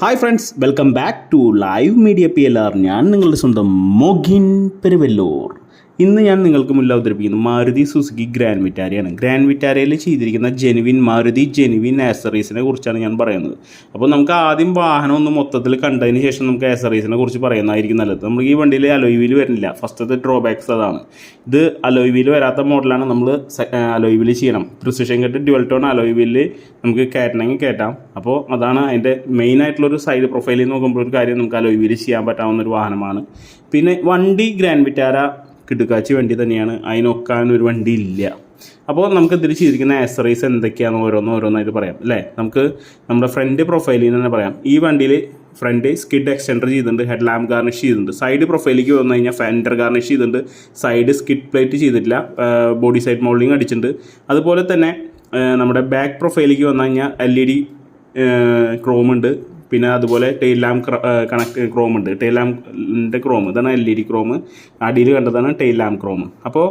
Hi friends, welcome back to live media PLR. ഞാൻ നിങ്ങളുടെ സ്വന്തം മോഗിൻ പെരുവല്ലൂർ. ഇന്ന് ഞാൻ നിങ്ങൾക്ക് മുന്നിൽ അവതരിപ്പിക്കുന്നത് മാരുതി സുസുക്കി ഗ്രാൻഡ് വിറ്റാരയാണ്. ഗ്രാൻഡ് വിറ്റാരയിൽ ചെയ്തിരിക്കുന്ന മാരുതി ജെനുവിൻ ആക്സറീസിനെ കുറിച്ചാണ് ഞാൻ പറയുന്നത്. അപ്പോൾ നമുക്ക് ആദ്യം വാഹനം ഒന്ന് മൊത്തത്തിൽ കണ്ടതിന് ശേഷം നമുക്ക് ആക്സറീസിനെ കുറിച്ച് പറയുന്നതായിരിക്കും നല്ലത്. നമുക്ക് ഈ വണ്ടിയിൽ അലോയ് വീൽ വരുന്നില്ല. ഫസ്റ്റത്തെ ഡ്രോബാക്സ് അതാണ്. ഇത് അലോയ് വീൽ വരാത്ത മോഡലാണ്. നമ്മൾ അലോയ് വീൽ ചെയ്യണം. Precision cut dual tone alloy വീലിൽ നമുക്ക് കയറ്റണമെങ്കിൽ കയറ്റാം. അപ്പോൾ അതാണ് അതിൻ്റെ മെയിനായിട്ടുള്ളൊരു സൈഡ് പ്രൊഫൈലിൽ നോക്കുമ്പോൾ ഒരു കാര്യം, നമുക്ക് അലോയ് വീൽ ചെയ്യാൻ പറ്റാവുന്ന ഒരു വാഹനമാണ്. പിന്നെ വണ്ടി ഗ്രാൻഡ് വിറ്റാര കിടുക്കാച്ചി വണ്ടി തന്നെയാണ്. അതിനൊക്കാൻ ഒരു വണ്ടി ഇല്ല. അപ്പോൾ നമുക്ക് ഇതിൽ ചെയ്തിരിക്കുന്ന ആക്സറീസ് എന്തൊക്കെയാണെന്ന് ഓരോന്നായിട്ട് പറയാം അല്ലേ. നമുക്ക് നമ്മുടെ ഫ്രണ്ട് പ്രൊഫൈലിൽ നിന്ന് തന്നെ പറയാം. ഈ വണ്ടിയിൽ ഫ്രണ്ട് സ്കിഡ് എക്സ്റ്റൻഡർ ചെയ്തിട്ടുണ്ട്, ഹെഡ് ലാമ്പ് ഗാർണിഷ് ചെയ്തിട്ടുണ്ട്. സൈഡ് പ്രൊഫൈലിലേക്ക് വന്നു കഴിഞ്ഞാൽ ഫെൻഡർ ഗാർണിഷ് ചെയ്തിട്ടുണ്ട്. സൈഡ് സ്കിഡ് പ്ലേറ്റ് ചെയ്തിട്ടില്ല, ബോഡി സൈഡ് മോൾഡിങ് അടിച്ചിട്ടുണ്ട്. അതുപോലെ തന്നെ നമ്മുടെ ബാക്ക് പ്രൊഫൈലിലേക്ക് വന്നു കഴിഞ്ഞാൽ LED ക്രോം ഉണ്ട്. പിന്നെ അതുപോലെ ടെയിൽ ലാമ്പ് ക്രോം ഉണ്ട്. ടെയിൽ ലാമ്പിൻ്റെ ക്രോം ഇതാണ് LED ക്രോം. അടിയിൽ കണ്ടതാണ് ടെയിൽ ലാമ്പ് ക്രോം. അപ്പോൾ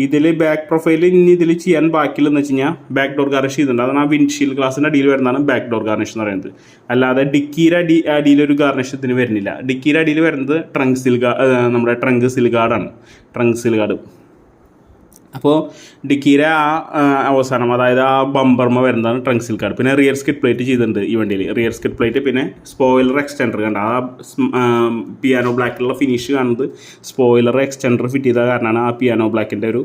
ഇതിൽ ബാക്ക് പ്രൊഫൈലിൽ ഇനി ഇതിൽ ചെയ്യാൻ ബാക്കിയുള്ളതെന്ന് വെച്ച് കഴിഞ്ഞാൽ ബാക്ക് ഡോർ ഗാർണിഷ് ചെയ്തിട്ടുണ്ട്. അതാണ് ആ വിൻഷീൽഡ് ഗ്ലാസിൻ്റെ അടിയിൽ വരുന്നതാണ് ബാക്ക് ഡോർ ഗാർണിഷ് എന്ന് പറയുന്നത്. അല്ലാതെ ഡിക്കിയുടെ അടിയിലൊരു ഗാർണിഷ് ഇതിന് വരുന്നില്ല. ഡിക്കിയുടെ അടിയിൽ വരുന്നത് നമ്മുടെ ട്രങ്ക് സിൽഗാർഡാണ്. ട്രങ്ക് സിൽഗാർഡ്. അപ്പോൾ ഡിക്കിയുടെ അവസാനം, അതായത് ആ ബമ്പർമ വരുന്നതാണ് ട്രങ്ക് സിൽഗാർഡ്. പിന്നെ റിയർ സ്കിഡ് പ്ലേറ്റ് ചെയ്തിട്ടുണ്ട് ഈ വണ്ടിയിൽ. റിയർ സ്കിഡ് പ്ലേറ്റ്, പിന്നെ സ്പോയിലർ എക്സ്റ്റൻഡർ കണ്ട ആ പിയാനോ ബ്ലാക്കിലുള്ള ഫിനിഷ് കാണുന്നത് സ്പോയിലർ എക്സ്റ്റൻഡർ ഫിറ്റ് ചെയ്ത കാരണമാണ് ആ പിയാനോ ബ്ലാക്കിൻ്റെ ഒരു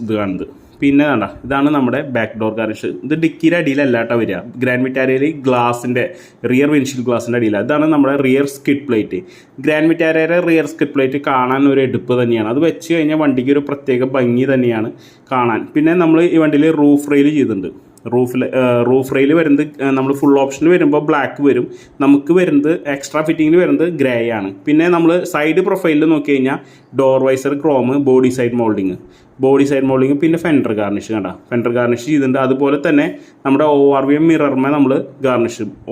ഇത് കാണുന്നത്. പിന്നെ വേണ്ട, ഇതാണ് നമ്മുടെ ബാക്ക് ഡോർ ഗാർണിഷ്. ഇത് ഡിക്കിയുടെ അടിയിലല്ലാട്ടോ വരിക. ഗ്രാൻഡ് വിറ്റാരയിൽ ഗ്ലാസിൻ്റെ റിയർ വിൻഷീൽഡ് ഗ്ലാസിൻ്റെ അടിയിലാണ്. ഇതാണ് നമ്മുടെ റിയർ സ്കിഡ് പ്ലേറ്റ്. ഗ്രാൻഡ് വിറ്റാരയുടെ റിയർ സ്കിഡ് പ്ലേറ്റ് കാണാൻ ഒരു എടുപ്പ് തന്നെയാണ്. അത് വെച്ച് കഴിഞ്ഞാൽ വണ്ടിക്ക് ഒരു പ്രത്യേക ഭംഗി തന്നെയാണ് കാണാൻ. പിന്നെ നമ്മൾ ഈ വണ്ടിയിൽ റൂഫ് റെയിൽ ചെയ്തിട്ടുണ്ട്. റൂഫ് റെയിൽ വരുന്നത് നമ്മൾ ഫുൾ ഓപ്ഷനിൽ വരുമ്പോൾ ബ്ലാക്ക് വരും. നമുക്ക് വരുന്നത് എക്സ്ട്രാ ഫിറ്റിങ്ങിൽ വരുന്നത് ഗ്രേ ആണ്. പിന്നെ നമ്മൾ സൈഡ് പ്രൊഫൈലിൽ നോക്കി കഴിഞ്ഞാൽ door visor chrome, body side moulding, പിന്നെ ഫെൻഡർ ഗാർണിഷ് കണ്ട ഫെൻഡർ ഗാർണിഷ് ചെയ്തിട്ടുണ്ട്. അതുപോലെ തന്നെ നമ്മുടെ ORVM മിററിനെ നമ്മൾ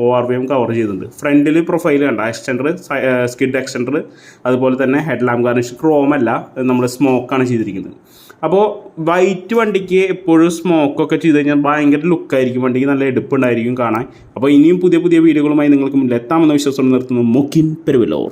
ORVM കവർ ചെയ്തിട്ടുണ്ട്. ഫ്രണ്ടിൽ പ്രൊഫൈൽ കണ്ട എക്സ്റ്റൻഡർ, സ്കിഡ് എക്സ്റ്റൻഡർ, അതുപോലെ തന്നെ ഹെഡ് ലാമ്പ് ഗാർണിഷ് ക്രോം അല്ല, നമ്മൾ സ്മോക്കാണ് ചെയ്തിരിക്കുന്നത്. അപ്പോൾ വൈറ്റ് വണ്ടിക്ക് എപ്പോഴും സ്മോക്കൊക്കെ ചെയ്ത് കഴിഞ്ഞാൽ ഭയങ്കര ലുക്കായിരിക്കും, വണ്ടിക്ക് നല്ല എടുപ്പുണ്ടായിരിക്കും കാണാൻ. അപ്പോൾ ഇനിയും പുതിയ വീഡിയോകളുമായി നിങ്ങൾക്ക് മുന്നിൽ എത്താമെന്ന വിശ്വാസം നിർത്തുന്നു. മോഗിൻ പെരുവല്ലൂർ.